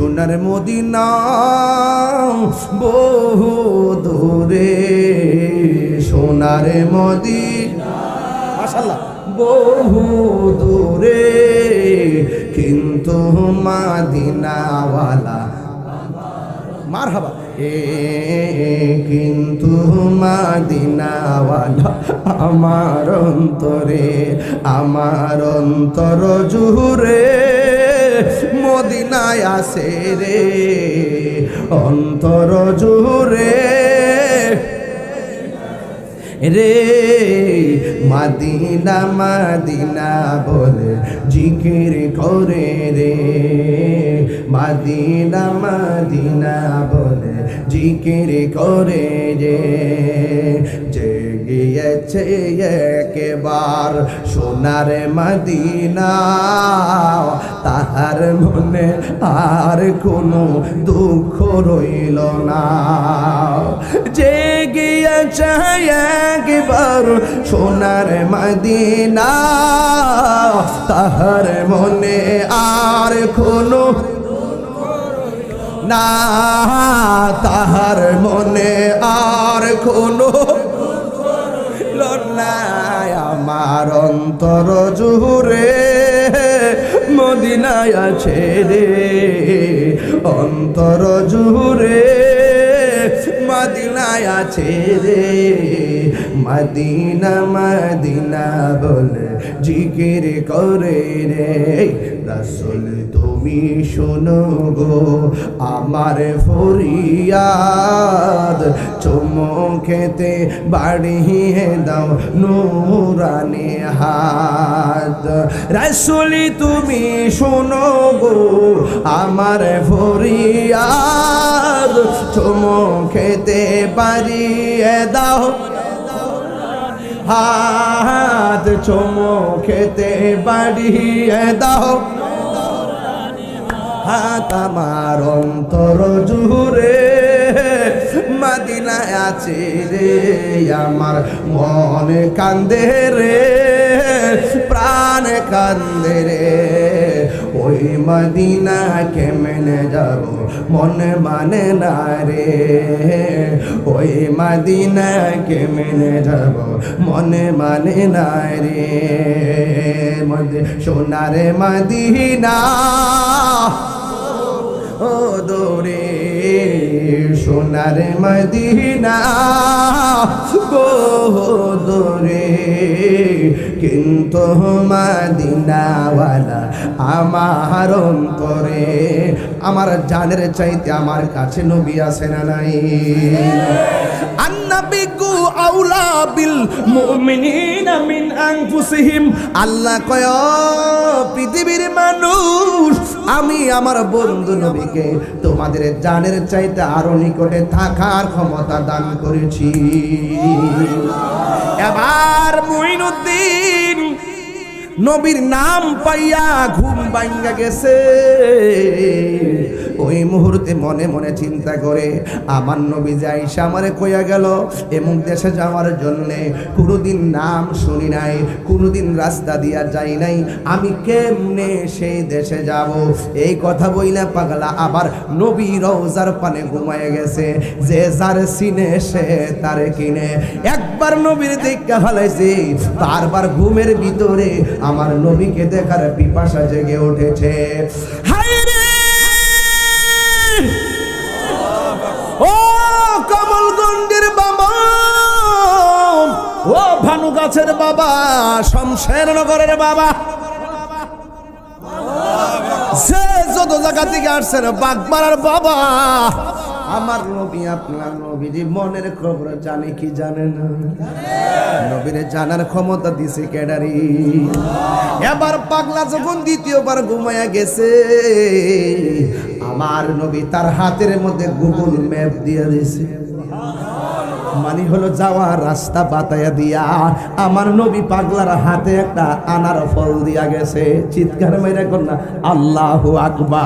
সোনার মদিনা বহু দূরে, সোনার মদিনা মাশাআল্লাহ বহু দূরে, কিন্তু মদিনাওয়ালা মারহাবা কিন্তু মদিনাওয়ালা আমার অন্তরে, আমার অন্তর জুড়ে মদিনায় আসে রে, অন্তর জুড়ে রে, মদিনা মদিনা বলে জিকির করে রে, মদিনা মদিনা বলে জিকির করে রে, জেগেছে একবার সোনার মদিনা, তাহার মনে আর কোনো দুঃখ রইল না, জেগেছে একবার সোনার মদিনা, তাহার মনে আর কোনো না, তাহার মনে আর কোনো নাই, আমার অন্তর জুড়ে মদিনায় আছে রে, অন্তর জুড়ে মদিনায় আছে রে, মদিনা মদিনা বলে জিকির করে রে, রাসূল তুমি শোনো গো আমার ফরিয়াদ, চুমুকেতে বাড়িয়ে দাও নূরানি হাত, রাসূল তুমি শোনো গো আমার ফরিয়াদ, চুমুকেতে বাড়িয়ে দাও হাত, চুমুকেতে বাড়িয়ে দাও হাত, আমার অন্তর জুড়ে মদিনায় আছে রে, আমার মন কান্দে রে, প্রাণ কান্দে রে, ওই মদিনা কেমনে যাব মনে মানে না রে, ওই মদিনা কেমনে যাব মনে মানে না রে, সোনার মদিনা ও দোরে, সোনার মদিনা বহু দূরে, কিন্তু মদিনাওয়ালা আমার অন্তরে, আমার জানের চাইতে আমার কাছে নবী আছে না নাই, আন্নাবিকু আউলা বিল মুমিনিনা মিন আনফুসিহিম, আল্লাহ কয় পৃথিবীর মানুষ আমি আমার বন্ধু নবীকে তোমাদের জানের চাইতে আরো নিকটে থাকার ক্ষমতা দান করেছি। এবার মুইনুদ্দিন নবীর নাম পাইয়া ঘুম ভাঙ্গা গেছে, ওই মুহূর্তে মনে মনে চিন্তা করে আমার নবী যে আইসা আমারে কইয়া গেল এমুক দেশে যাওয়ার জন্যে, কোনোদিন নাম শুনি নাই, কোনোদিন রাস্তা দিয়া যাই নাই, আমি কেমনে সেই দেশে যাব, এই কথা বইলা পাগলা আবার নবী রওজার পানে ঘুমায় গেছে, যে যার সিনে সে তারে কিনে, একবার নবীর দেখা ফেলাইছে, বারবার ঘুমের ভিতরে আমার নবীকে দেখার পিপাসা জেগে উঠেছে। হায় রে ও কমলগঞ্জের বাবা, ও ভানু গাছের বাবা, শমশের নগরের বাবা, সে যত জায়গা থেকে আসছেন বাগমারার বাবা, আমার নবী আপনার নবীর মনের খবর জানে কি জানে না? নবীরে জানার ক্ষমতা দিছে কেডারি। এবার পাগলা যখন দ্বিতীয়বার ঘুমায়া গেছে, আমার নবী তার হাতের মধ্যে গুগল ম্যাপ দিয়ে দিয়েছে, মানে হলো যাওয়ার রাস্তা বাতায়া দিয়া আমার নবী পাগলার হাতে একটা আনার ফল দিয়া গেছে। চিৎকার মেরে কর না আল্লাহু আকবার।